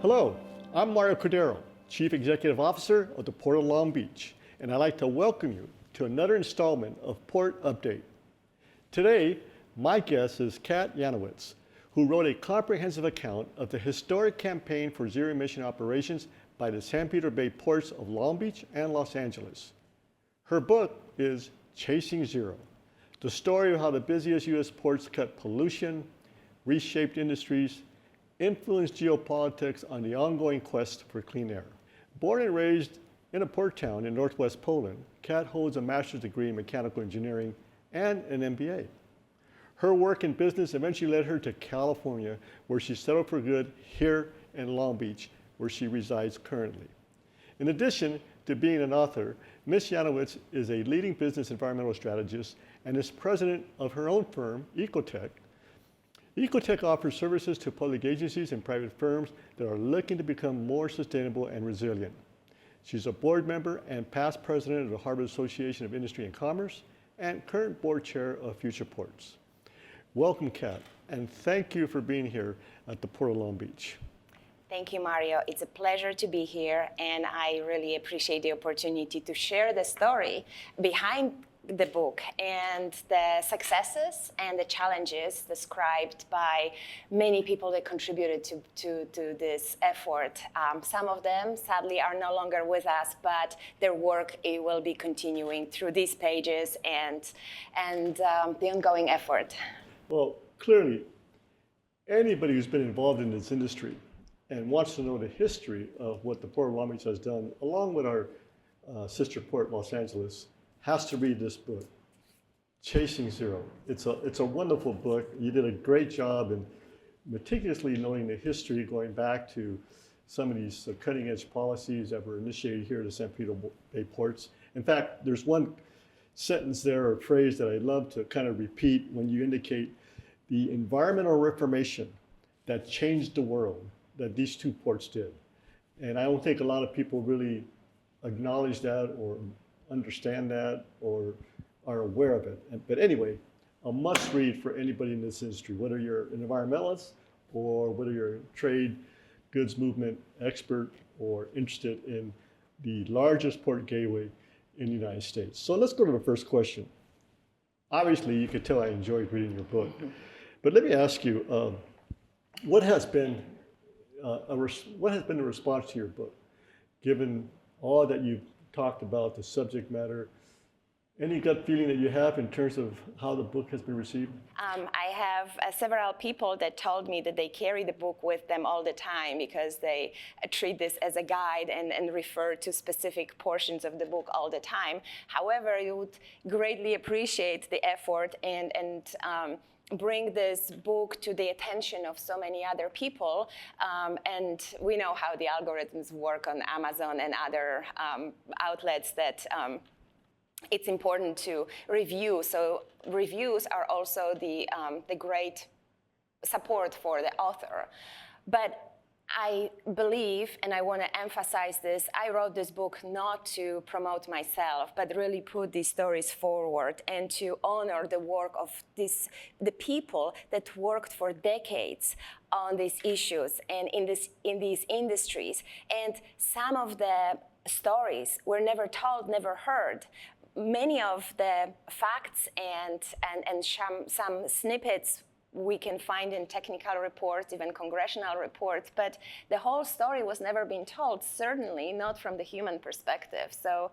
Hello, I'm Mario Cordero, Chief Executive Officer of the Port of Long Beach, and I'd like to welcome you to another installment of Port Update. Today, my guest is Kat Janowicz, who wrote a comprehensive account of the historic campaign for zero-emission operations by the San Pedro Bay ports of Long Beach and Los Angeles. Her book is Chasing Zero, the story of how the busiest U.S. ports cut pollution, reshaped industries, influenced geopolitics on the ongoing quest for clean air. Born and raised in a port town in northwest Poland, Kat holds a master's degree in mechanical engineering and an MBA. Her work in business eventually led her to California, where she settled for good here in Long Beach, where she resides currently. In addition to being an author, Ms. Janowicz is a leading business environmental strategist and is president of her own firm, Ecotech. Ecotech offers services to public agencies and private firms that are looking to become more sustainable and resilient. She's a board member and past president of the Harvard Association of Industry and Commerce and current board chair of Future Ports. Welcome, Kat, and thank you for being here at the Port of Long Beach. Thank you, Mario. It's a pleasure to be here, and I really appreciate the opportunity to share the story behind the book and the successes and the challenges described by many people that contributed to this effort. Some of them, sadly, are no longer with us, but their work will be continuing through these pages and the ongoing effort. Well, clearly, anybody who's been involved in this industry and wants to know the history of what the Port of Long Beach has done, along with our sister port, Los Angeles, has to read this book, Chasing Zero. It's a wonderful book. You did a great job in meticulously knowing the history, going back to some of these cutting edge policies that were initiated here at the San Pedro Bay ports. In fact, there's one sentence there or phrase that I love to kind of repeat when you indicate the environmental reformation that changed the world that these two ports did. And I don't think a lot of people really acknowledge that or understand that or are aware of it. But anyway, a must read for anybody in this industry, whether you're an environmentalist or whether you're a trade goods movement expert or interested in the largest port gateway in the United States. So let's go to the first question. Obviously, you could tell I enjoyed reading your book, but let me ask you, what has been the response to your book, given all that you've talked about, the subject matter? Any gut feeling that you have in terms of how the book has been received? I have several people that told me that they carry the book with them all the time because they treat this as a guide and refer to specific portions of the book all the time. However, you would greatly appreciate the effort and bring this book to the attention of so many other people. And we know how the algorithms work on Amazon and other outlets that it's important to review. So reviews are also the great support for the author. But I believe, and I want to emphasize this, I wrote this book not to promote myself, but really put these stories forward and to honor the work of the people that worked for decades on these issues and in these industries. And some of the stories were never told, never heard. Many of the facts and some snippets we can find in technical reports, even congressional reports, but the whole story was never been told, certainly not from the human perspective. So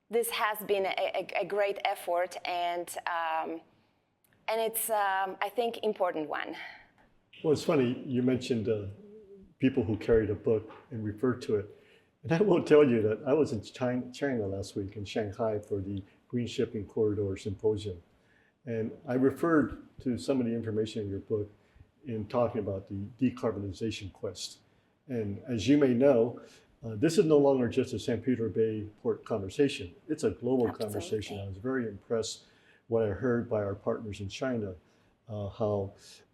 this has been a great effort, and it's, I think, important one. Well, it's funny, you mentioned people who carried a book and referred to it. And I will tell you that I was in China last week, in Shanghai, for the Green Shipping Corridor Symposium. And I referred to some of the information in your book in talking about the decarbonization quest. And as you may know, this is no longer just a San Pedro Bay port conversation. It's a global conversation. I was very impressed what I heard by our partners in China, how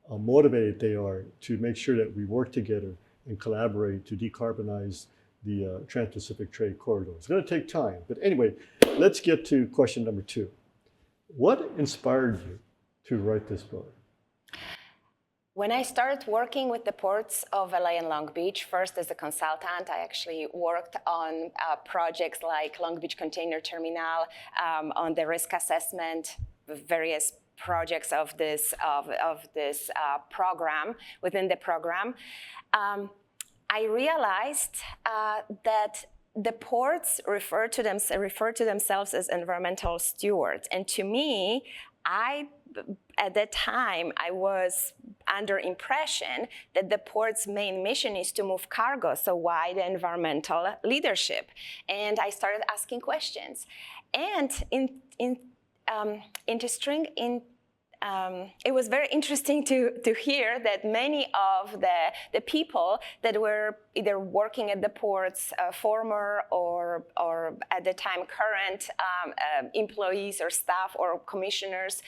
motivated they are to make sure that we work together and collaborate to decarbonize the Trans-Pacific Trade Corridor. It's going to take time. But anyway, let's get to question number 2. What inspired you to write this book? When I started working with the ports of LA and Long Beach, first as a consultant, I actually worked on projects like Long Beach Container Terminal, on the risk assessment, various projects of this program, within the program. I realized that the ports refer to themselves as environmental stewards. And to me, at that time, I was under impression that the port's main mission is to move cargo. So why the environmental leadership? And I started asking questions. And it was very interesting to hear that many of the people that were either working at the ports, former or at the time current employees or staff or commissioners,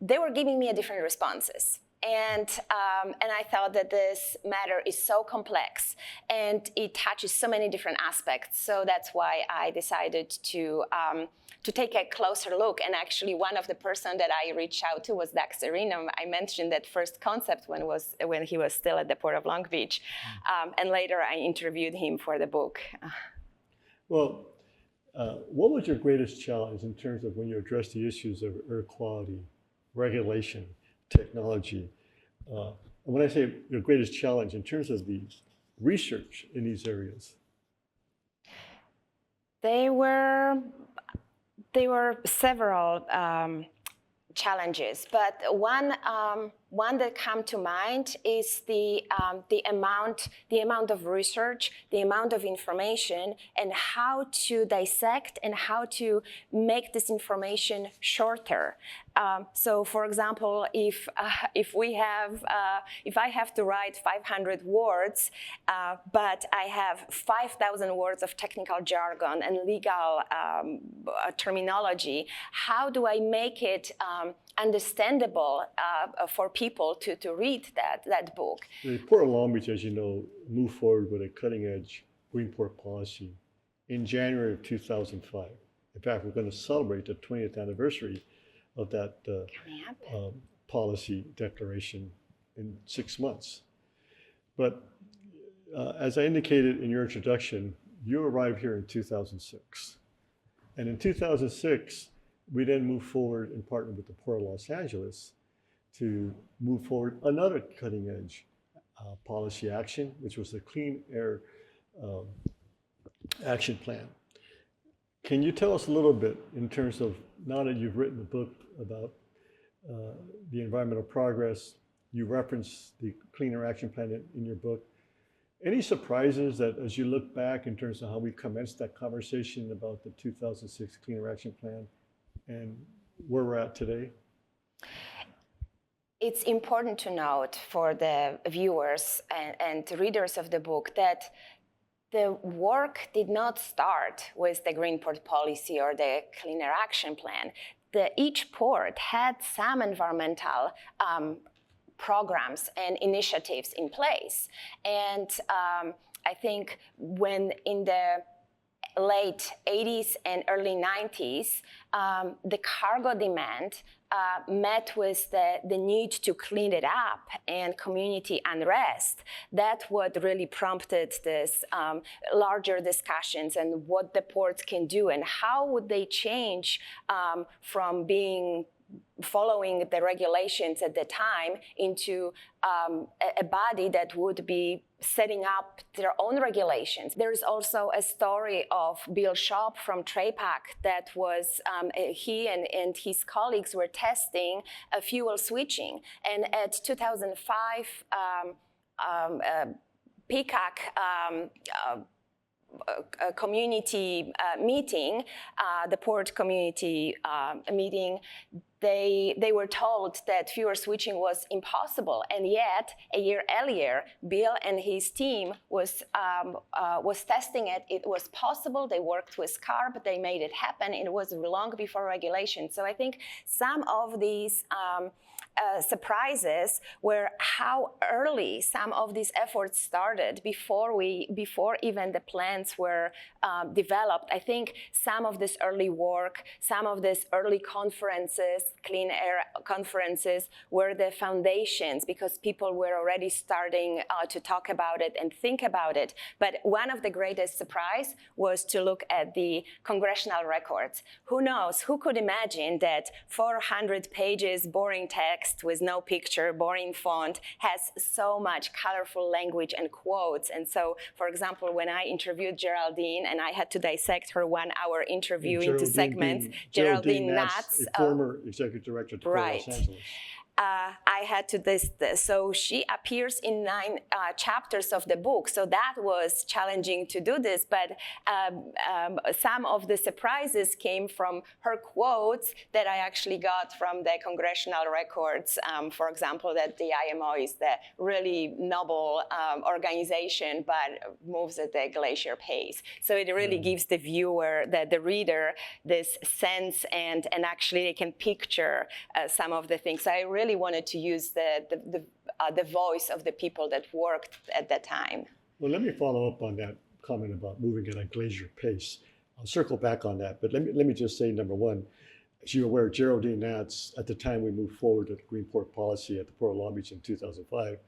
they were giving me different responses. And I thought that this matter is so complex and it touches so many different aspects. So that's why I decided to take a closer look. And actually, one of the person that I reached out to was Doug Serino. I mentioned that first concept when he was still at the Port of Long Beach. And later I interviewed him for the book. Well, what was your greatest challenge in terms of when you addressed the issues of air quality, regulation, technology? And when I say your greatest challenge in terms of the research in these areas? There were several challenges, but one that come to mind is the amount of research, the amount of information, and how to dissect and how to make this information shorter. So, for example, if I have to write 500 words, but I have 5,000 words of technical jargon and legal terminology, how do I make it understandable for people to read that book? The Port of Long Beach, as you know, moved forward with a cutting-edge green port policy in January of 2005. In fact, we're going to celebrate the 20th anniversary of that policy declaration in 6 months. But as I indicated in your introduction, you arrived here in 2006. And in 2006, we then moved forward and partnered with the Port of Los Angeles to move forward another cutting edge policy action, which was the Clean Air Action Plan. Can you tell us a little bit in terms of, now that you've written a book about the environmental progress, you reference the Clean Air Action Plan in your book, any surprises that as you look back in terms of how we commenced that conversation about the 2006 Clean Air Action Plan and where we're at today? It's important to note for the viewers and readers of the book that the work did not start with the Green Port Policy or the Clean Air Action Plan. Each port had some environmental programs and initiatives in place. And I think when in the late 80s and early 90s, the cargo demand met with the need to clean it up and community unrest. That's what really prompted this larger discussions and what the ports can do and how would they change from following the regulations at the time into a body that would be setting up their own regulations. There's also a story of Bill Shop from TRAPAC that was, he and his colleagues were testing a fuel switching. And at 2005 PCAC community meeting, the port community meeting, they were told that fuel switching was impossible, and yet a year earlier, Bill and his team was testing it. It was possible. They worked with CARB. They made it happen. It was long before regulation. So I think some of these surprises were how early some of these efforts started before even the plans were developed. I think some of this early work, some of these early conferences, clean air conferences, were the foundations because people were already starting to talk about it and think about it. But one of the greatest surprise was to look at the congressional records. Who knows? Who could imagine that 400 pages boring text with no picture, boring font, has so much colorful language and quotes? And so, for example, when I interviewed Geraldine, and I had to dissect her 1-hour interview into segments, Geraldine Knotts, a former executive director at the Port of Los Angeles. I had to this. So she appears in 9 chapters of the book. So that was challenging to do this. But some of the surprises came from her quotes that I actually got from the congressional records. For example, that the IMO is the really noble organization, but moves at the glacier pace. So it really gives the viewer, the reader, this sense, and actually they can picture some of the things. I really wanted to use the voice of the people that worked at that time. Well, let me follow up on that comment about moving at a glacier pace. I'll circle back on that, but let me just say, number one, as you're aware, Geraldine Knotts, at the time we moved forward with the Green Port policy at the Port of Long Beach in 2005,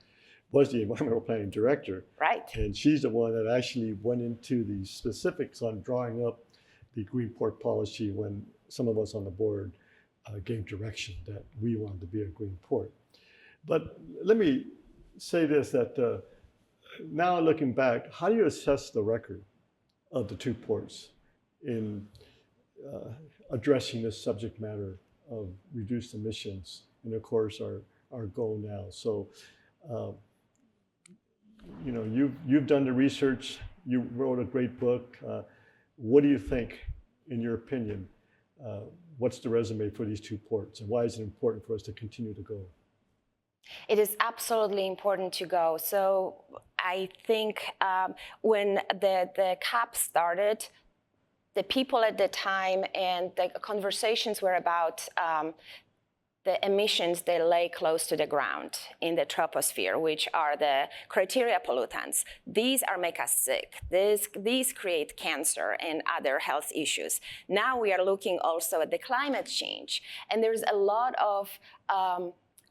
was the environmental planning director. Right. And she's the one that actually went into the specifics on drawing up the Green Port policy when some of us on the board gave direction that we wanted to be a green port. But let me say this, that now looking back, how do you assess the record of the 2 ports in addressing this subject matter of reduced emissions, and of course our goal now? So, you know, you've done the research, you wrote a great book. What do you think, in your opinion, what's the resume for these 2 ports, and why is it important for us to continue to go? It is absolutely important to go. So I think when the COP started, the people at the time and the conversations were about the emissions that lay close to the ground in the troposphere, which are the criteria pollutants. These make us sick. These create cancer and other health issues. Now we are looking also at the climate change. And there's a lot of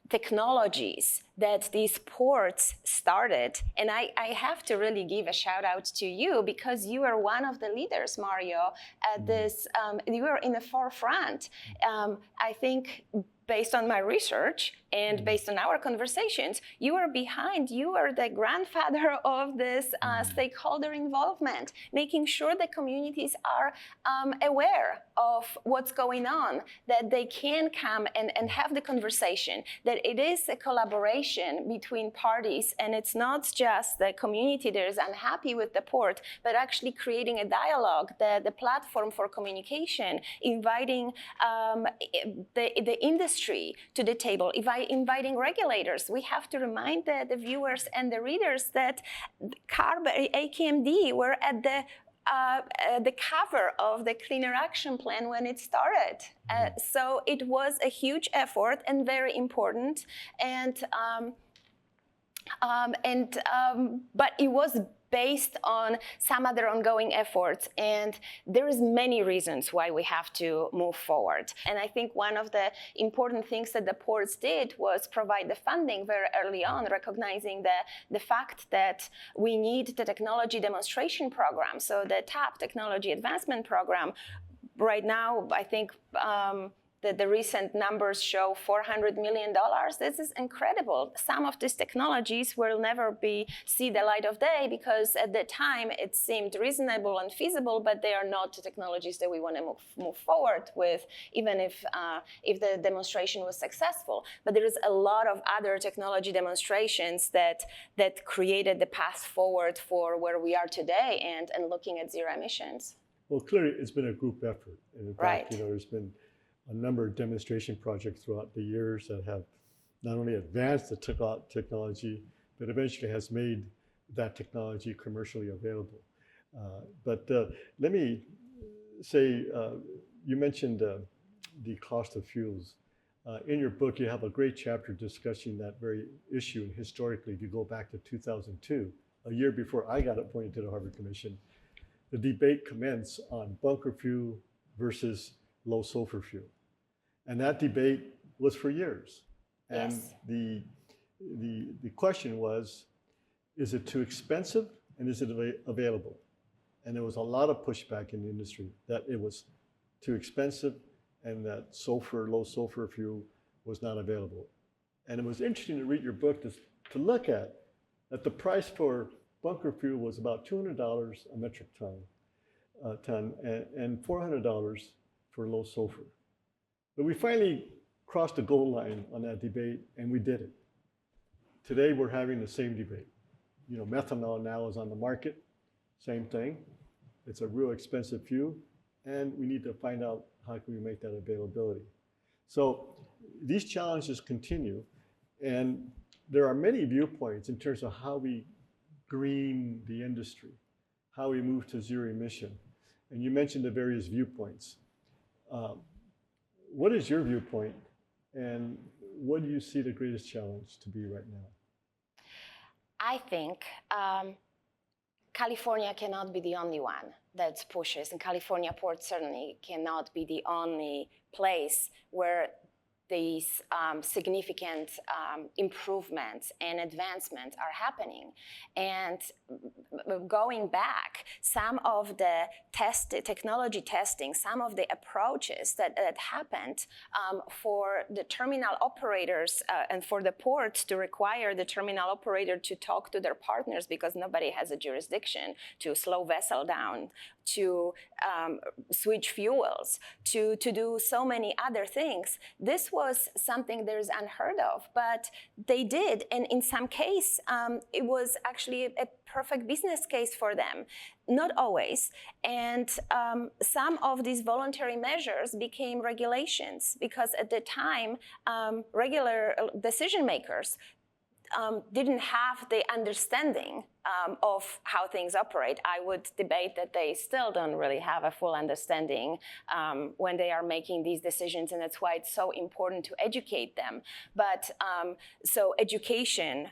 technologies that these ports started. And I have to really give a shout out to you because you are one of the leaders, Mario, at this, you were in the forefront. I think based on my research and based on our conversations, you are the grandfather of this stakeholder involvement, making sure the communities are aware of what's going on, that they can come and have the conversation, that it is a collaboration between parties, and it's not just the community that is unhappy with the port, but actually creating a dialogue, the platform for communication, inviting the industry to the table, inviting regulators. We have to remind the viewers and the readers that AKMD were at the cover of the Clean Air Action Plan when it started. So it was a huge effort and very important. But it was based on some other ongoing efforts, and there is many reasons why we have to move forward. And I think one of the important things that the ports did was provide the funding very early on, recognizing the fact that we need the technology demonstration program. So the TAP, Technology Advancement Program, right now, I think the recent numbers show $400 million. This is incredible. Some of these technologies will never see the light of day because at the time it seemed reasonable and feasible, but they are not the technologies that we want to move forward with, even if the demonstration was successful. But there is a lot of other technology demonstrations that created the path forward for where we are today and looking at zero emissions. Well, clearly it's been a group effort. And in Right. fact, there's been a number of demonstration projects throughout the years that have not only advanced the technology, but eventually has made that technology commercially available. But let me say, you mentioned the cost of fuels. In your book, you have a great chapter discussing that very issue. And historically, if you go back to 2002, a year before I got appointed to the Harvard Commission, the debate commenced on bunker fuel versus low sulfur fuel. And that debate was for years. And Yes. the question was, is it too expensive and is it available? And there was a lot of pushback in the industry that it was too expensive and that low sulfur fuel was not available. And it was interesting to read your book to look at that the price for bunker fuel was about $200 a metric ton and $400 for low sulfur. But we finally crossed the goal line on that debate, and we did it. Today, we're having the same debate. You know, methanol now is on the market, same thing. It's a real expensive fuel, and we need to find out how can we make that availability. So these challenges continue, and there are many viewpoints in terms of how we green the industry, how we move to zero emission. And you mentioned the various viewpoints. What is your viewpoint, and what do you see the greatest challenge to be right now? I think California cannot be the only one that pushes, and California port certainly cannot be the only place where these significant improvements and advancements are happening. And going back, some of the technology testing, some of the approaches that happened for the terminal operators and for the ports to require the terminal operator to talk to their partners because nobody has a jurisdiction to slow vessel down, to switch fuels, to do so many other things. This was something that is unheard of, but they did. And in some case, it was actually a perfect business case for them. Not always. And some of these voluntary measures became regulations because at the time, regular decision makers didn't have the understanding of how things operate. I would debate that they still don't really have a full understanding when they are making these decisions, and that's why it's so important to educate them. But so education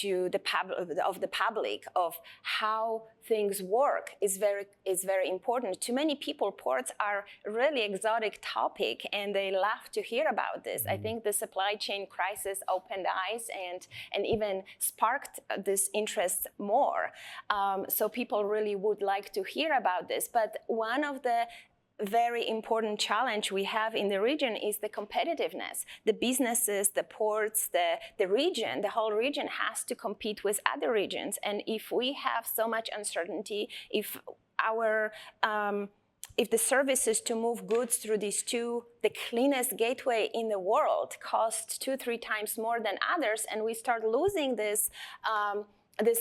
to the public of how things work is very important. To many people, ports are a really exotic topic, and they love to hear about this. I think the supply chain crisis opened eyes and even sparked this interest more. So people really would like to hear about this. But one of the very important challenge we have in the region is the competitiveness. The businesses, the ports, the region, the whole region has to compete with other regions. And if we have so much uncertainty, if the services to move goods through these the cleanest gateway in the world costs 2-3 times more than others, and we start losing this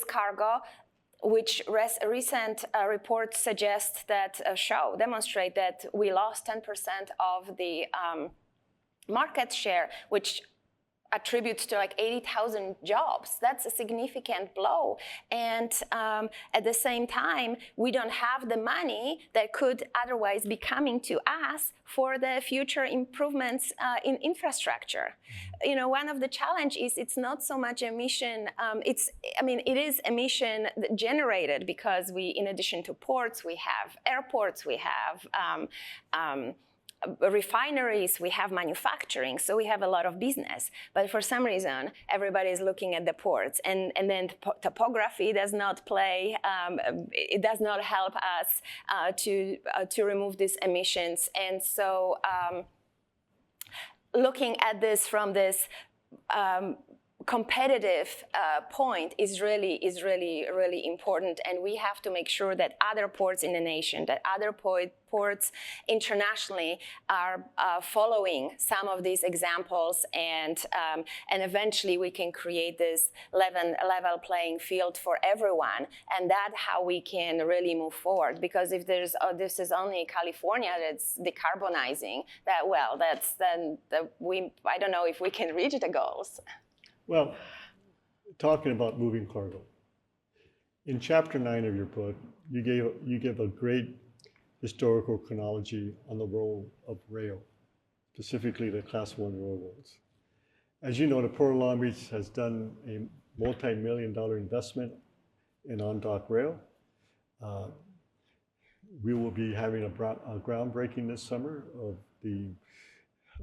cargo, which recent reports suggest that demonstrate that we lost 10% of the market share, which attributes to like 80,000 jobs. That's a significant blow. And at the same time, we don't have the money that could otherwise be coming to us for the future improvements in infrastructure. You know, one of the challenges is it's not so much emission, it is emission generated because we, in addition to ports, we have airports, we have refineries, we have manufacturing, so we have a lot of business. But for some reason, everybody is looking at the ports, and then topography does not play, it does not help us to remove these emissions. And so looking at this from this competitive point is really important, and we have to make sure that other ports in the nation, that other ports internationally are following some of these examples, and eventually we can create this level playing field for everyone, and that's how we can really move forward. Because if this is only California that's decarbonizing, I don't know if we can reach the goals. Well, talking about moving cargo, in chapter 9 of your book, you give a great historical chronology on the role of rail, specifically the Class 1 railroads. As you know, the Port of Long Beach has done a multi-million-dollar investment in on-dock rail. We will be having a groundbreaking this summer of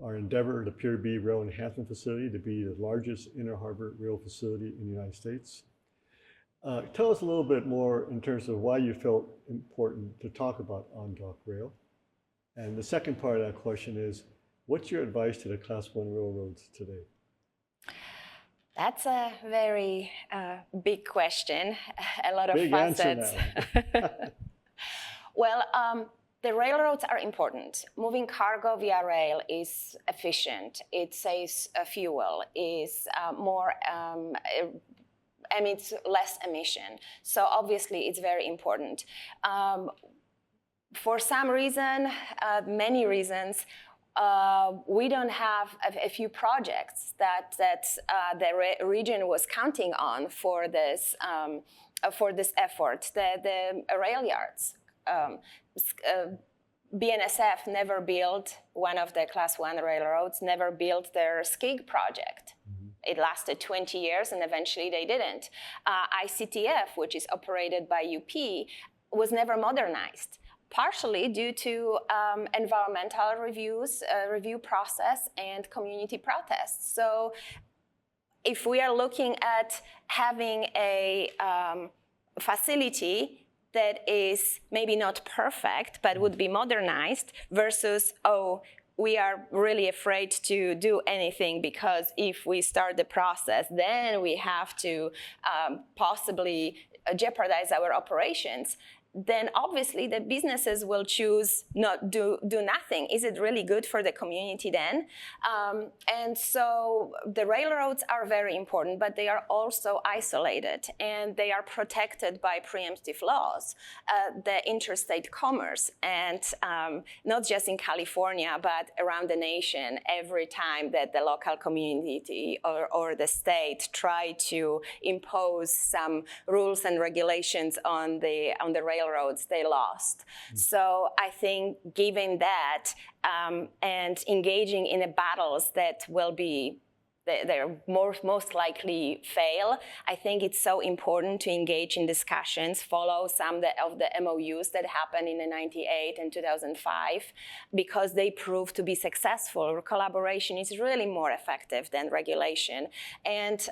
our endeavor, the Pier B Rail Enhancement Facility, to be the largest inter-harbor rail facility in the United States. Tell us a little bit more in terms of why you felt important to talk about on-dock rail. And the second part of that question is, what's your advice to the Class 1 railroads today? That's a very big question, a lot of big facets. Answer now. Well, the railroads are important. Moving cargo via rail is efficient. It saves fuel, is more, emits less emission. So obviously it's very important. For some reason, many reasons, we don't have a few projects that the region was counting on for this effort. The rail yards. BNSF never built one of the Class 1 railroads, never built their SCIG project. It lasted 20 years and eventually they didn't. ICTF, which is operated by UP, was never modernized, partially due to environmental review process and community protests. So if we are looking at having a facility that is maybe not perfect, but would be modernized versus, oh, we are really afraid to do anything because if we start the process, then we have to possibly jeopardize our operations, then obviously the businesses will choose not do nothing. Is it really good for the community then? And so the railroads are very important, but they are also isolated and they are protected by preemptive laws, the interstate commerce, and not just in California, but around the nation. Every time that the local community or the state try to impose some rules and regulations on the railroads, they lost. So I think given that and engaging in the battles that will be, they're most likely fail, I think it's so important to engage in discussions, follow some of the MOUs that happened in the 98 and 2005, because they proved to be successful. Collaboration is really more effective than regulation. And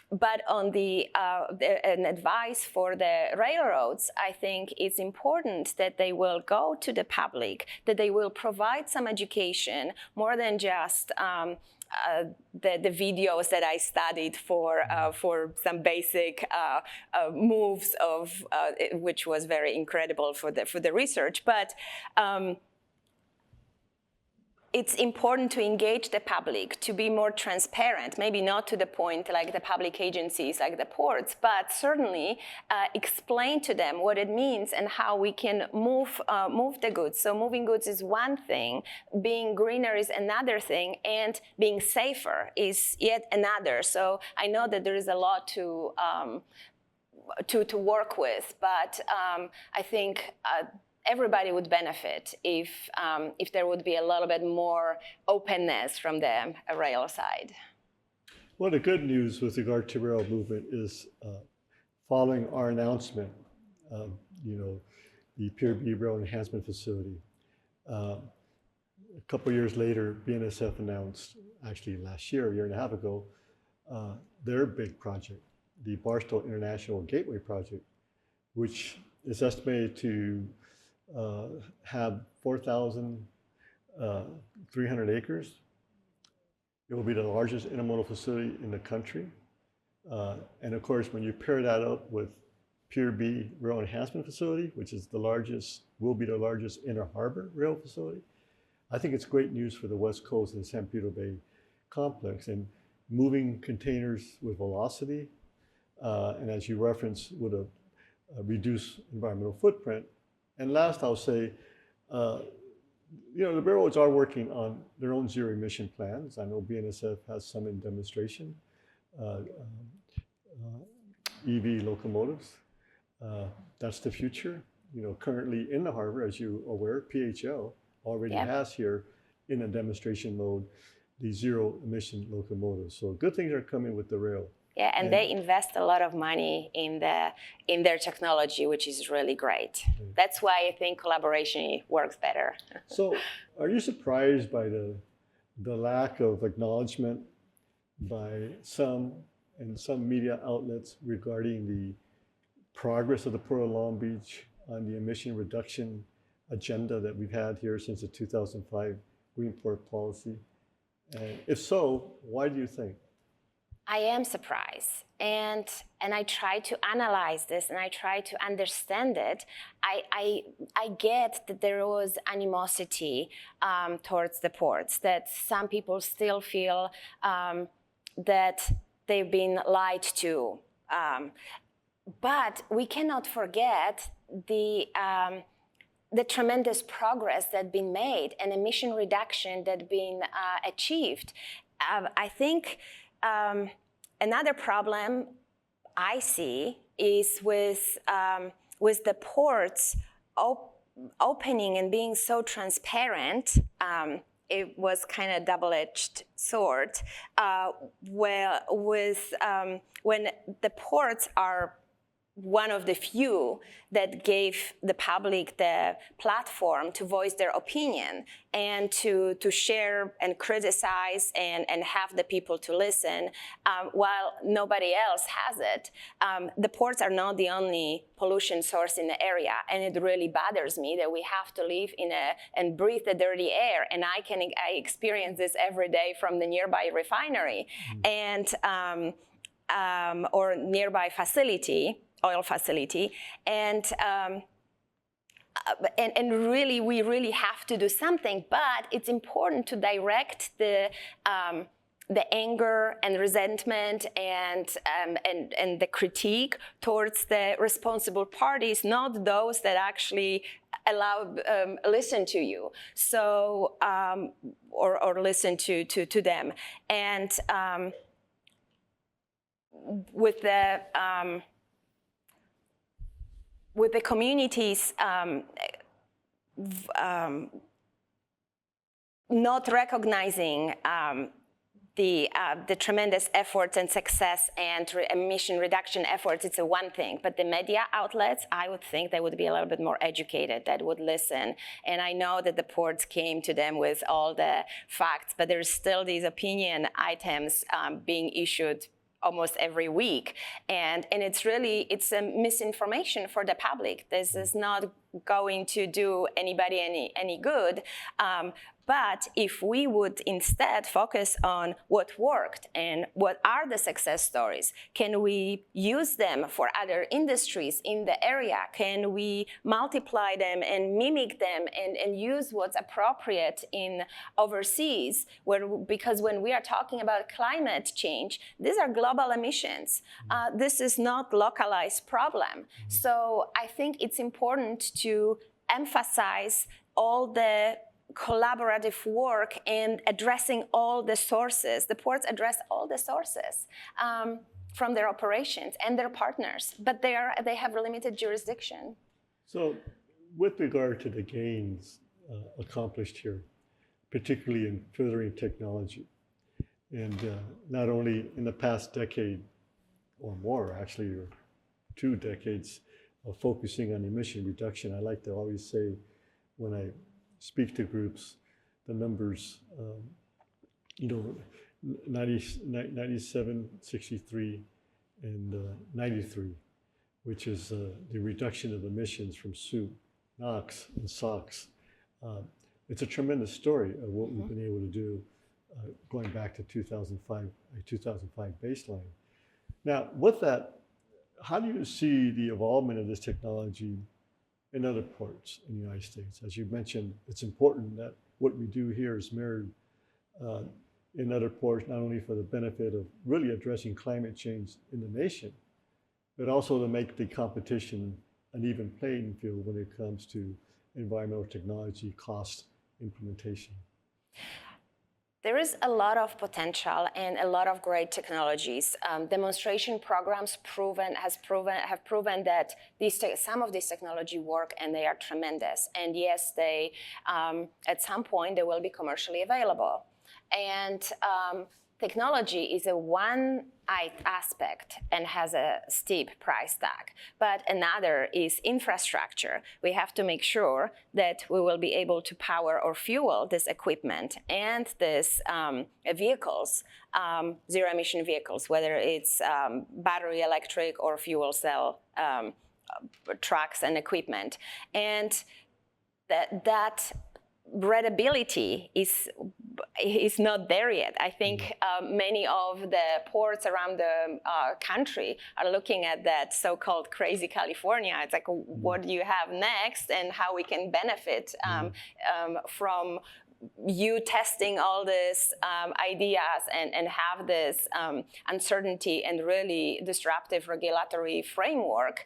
but on an advice for the railroads, I think it's important that they will go to the public, that they will provide some education, more than just the videos that I studied for some basic moves of, which was very incredible for the research, but it's important to engage the public, to be more transparent, maybe not to the point like the public agencies, like the ports, but certainly explain to them what it means and how we can move the goods. So moving goods is one thing, being greener is another thing, and being safer is yet another. So I know that there is a lot to work with, but I think everybody would benefit if there would be a little bit more openness from the rail side. Well, the good news with regard to rail movement is following our announcement of, the Pier B Rail Enhancement Facility. A couple years later, BNSF announced, actually last year, a year and a half ago, their big project, the Barstow International Gateway Project, which is estimated to have 4,300 acres. It will be the largest intermodal facility in the country. And of course, when you pair that up with Pier B Rail Enhancement Facility, which is will be the largest inter-harbor rail facility, I think it's great news for the West Coast and San Pedro Bay complex, and moving containers with velocity, and as you referenced, with a reduced environmental footprint. And last, I'll say, the railroads are working on their own zero emission plans. I know BNSF has some in demonstration, EV locomotives. That's the future. Currently in the harbor, as you're aware, PHL already has here in a demonstration mode, the zero emission locomotives. So good things are coming with the rail. Yeah, and they invest a lot of money in their technology, which is really great. That's why I think collaboration works better. So are you surprised by the lack of acknowledgement by some media outlets regarding the progress of the Port of Long Beach on the emission reduction agenda that we've had here since the 2005 Green Port policy? And if so, why do you think? I am surprised, and I try to analyze this, and I try to understand it. I get that there was animosity towards the ports, that some people still feel that they've been lied to. But we cannot forget the tremendous that's been made and emission reduction that's been achieved. I think another problem I see is with the ports opening and being so transparent. It was kind of double-edged sword. When the ports are one of the few that gave the public the platform to voice their opinion and to share and criticize and have the people to listen, while nobody else has it. The ports are not the only pollution source in the area, and it really bothers me that we have to live and breathe the dirty air. And I experience this every day from the nearby refinery and or nearby oil facility, and really, we really have to do something. But it's important to direct the anger and resentment and the critique towards the responsible parties, not those that actually listen to you. So or listen to them, and with the communities not recognizing the tremendous efforts and success and emission reduction efforts, it's one thing. But the media outlets, I would think they would be a little bit more educated, that would listen. And I know that the ports came to them with all the facts, but there's still these opinion items being issued almost every week, and it's a misinformation for the public. This is not going to do anybody any good. But if we would instead focus on what worked and what are the success stories, can we use them for other industries in the area? Can we multiply them and mimic them and use what's appropriate in overseas? Because when we are talking about climate change, these are global emissions. This is not localized problem. So I think it's important to emphasize all the collaborative work and addressing all the sources. The ports address all the sources from their operations and their partners, but they have limited jurisdiction. So with regard to the gains accomplished here, particularly in furthering technology, and not only in the past decade or more, actually, or 2 decades of focusing on emission reduction, I like to always say when I speak to groups, the numbers, 97, 63, and 93, which is the reduction of emissions from soot, NOx, and SOx. It's a tremendous story of what we've been able to do going back to 2005 baseline. Now, with that, how do you see the evolvement of this technology in other ports in the United States? As you mentioned, it's important that what we do here is mirrored in other ports, not only for the benefit of really addressing climate change in the nation, but also to make the competition an even playing field when it comes to environmental technology cost implementation. There is a lot of potential and a lot of great technologies. Demonstration programs have proven that some of these technology work, and they are tremendous. And yes, they at some point they will be commercially available. And technology is a one aspect and has a steep price tag, but another is infrastructure. We have to make sure that we will be able to power or fuel this equipment and these vehicles, zero emission vehicles, whether it's battery electric or fuel cell trucks and equipment. And that readability is not there yet. I think many of the ports around the country are looking at that so-called crazy California. It's like, what do you have next, and how we can benefit from you testing all these ideas and have this uncertainty and really disruptive regulatory framework.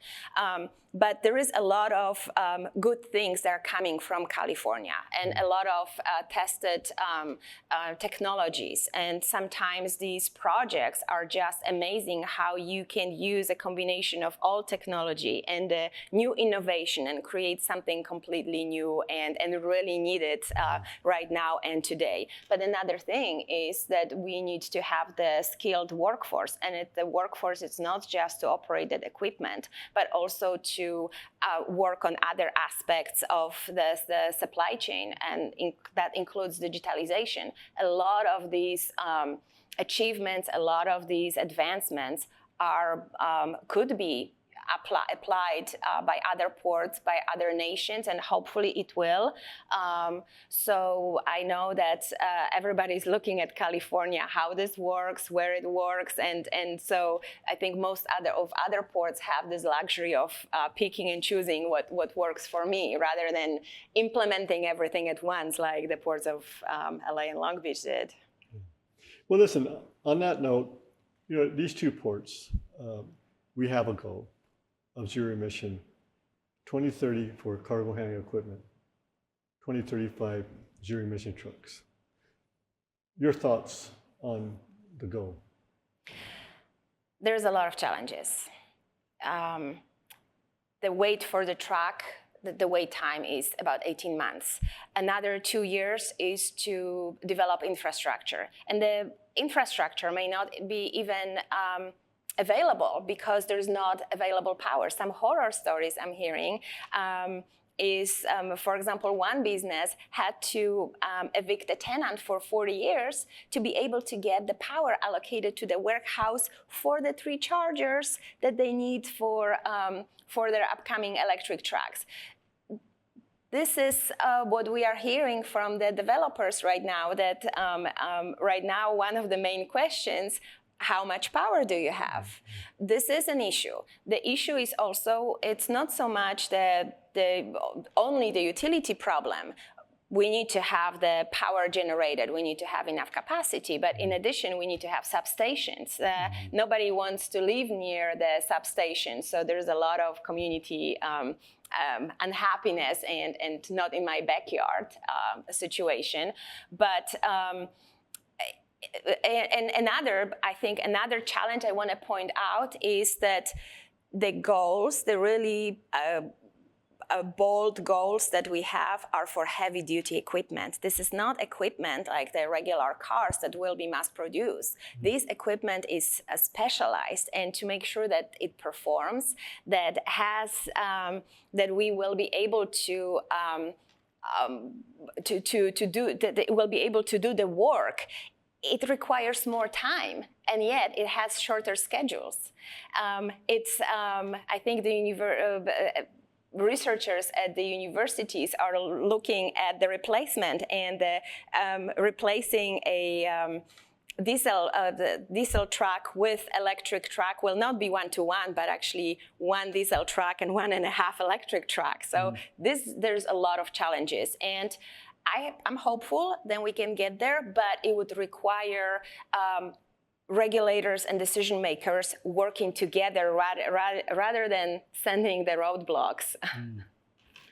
But there is a lot of good things that are coming from California, and a lot of tested technologies. And sometimes these projects are just amazing, how you can use a combination of all technology and new innovation and create something completely new and really needed right now and today. But another thing is that we need to have the skilled workforce, and the workforce is not just to operate that equipment, but also to work on other aspects of the supply chain, and that includes digitalization. A lot of these achievements, a lot of these advancements could be applied by other ports, by other nations, and hopefully it will. So I know that everybody's looking at California, how this works, where it works, and so I think most other ports have this luxury of picking and choosing what works for me, rather than implementing everything at once like the ports of LA and Long Beach did. Well, listen, on that note, these two ports, we have a goal of zero emission, 2030 for cargo handling equipment, 2035 zero emission trucks. Your thoughts on the goal? There's a lot of challenges. The wait for the truck, the wait time is about 18 months. Another 2 years is to develop infrastructure. And the infrastructure may not be even available because there's not available power. Some horror stories I'm hearing is, for example, one business had to evict a tenant for 40 years to be able to get the power allocated to the warehouse for the 3 chargers that they need for their upcoming electric trucks. This is what we are hearing from the developers right now, that right now one of the main questions, how much power do you have? This is an issue. The issue is also, it's not so much only the utility problem. We need to have the power generated. We need to have enough capacity. But in addition, we need to have substations. Nobody wants to live near the substation. So there's a lot of community unhappiness and not in my backyard situation. But another challenge I want to point out is that the goals, the really bold goals that we have, are for heavy duty equipment. This is not equipment like the regular cars that will be mass produced. This equipment is specialized, and to make sure that it performs, that we will be able to do the work. It requires more time, and yet it has shorter schedules. I think researchers at the universities are looking at the replacement, and replacing the diesel truck with electric truck will not be 1-to-1, but actually 1 diesel truck and 1.5 electric truck. So there's a lot of challenges, and I'm hopeful that we can get there, but it would require regulators and decision makers working together rather than sending the roadblocks.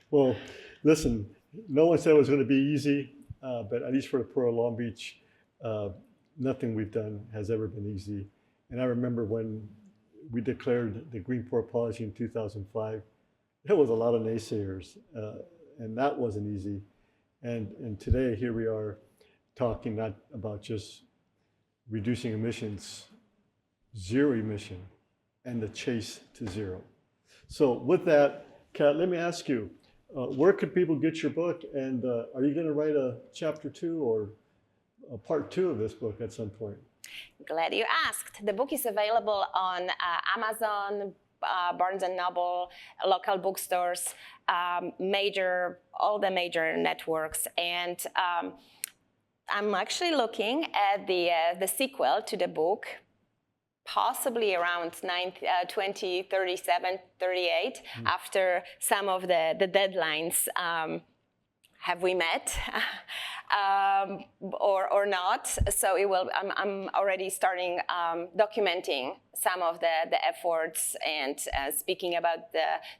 Well, listen, no one said it was going to be easy, but at least for the Port of Long Beach, Nothing we've done has ever been easy. And I remember when we declared the Green Port policy in 2005, there was a lot of naysayers, and that wasn't easy. And today, here we are talking not about just reducing emissions, zero emission, and the chase to zero. So with that, Kat, let me ask you, where could people get your book? And are you going to write a chapter 2 or a part 2 of this book at some point? Glad you asked. The book is available on Amazon, Barnes & Noble, local bookstores, all the major networks. And I'm actually looking at the sequel to the book, possibly around 2037, 38, after some of the deadlines. Have we met or not? So it will. I'm already starting documenting some of the efforts and speaking about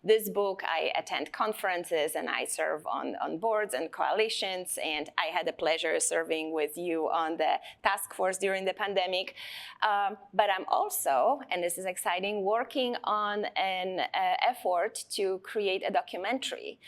this book. I attend conferences and I serve on boards and coalitions, and I had the pleasure serving with you on the task force during the pandemic. But I'm also, and this is exciting, working on an effort to create a documentary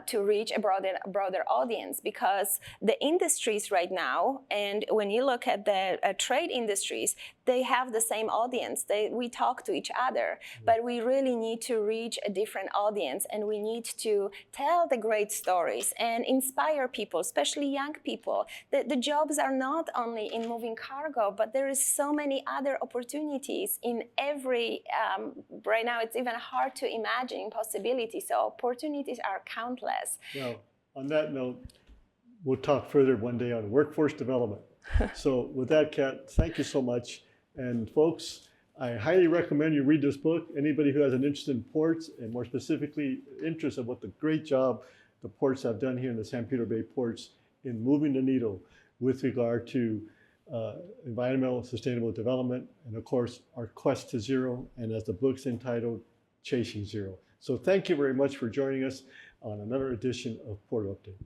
to reach a broader audience, because the industries right now, and when you look at the trade industries, they have the same audience. We talk to each other, but we really need to reach a different audience, and we need to tell the great stories and inspire people, especially young people. The jobs are not only in moving cargo, but there is so many other opportunities in every, right now it's even hard to imagine possibilities. So opportunities are countless. Well, on that note, we'll talk further one day on workforce development. So with that, Kat, thank you so much. And folks, I highly recommend you read this book. Anybody who has an interest in ports, and more specifically, interest in what the great job the ports have done here in the San Pedro Bay ports in moving the needle with regard to environmental sustainable development, and of course, our quest to zero, and as the book's entitled, Chasing Zero. So thank you very much for joining us on another edition of Port Update.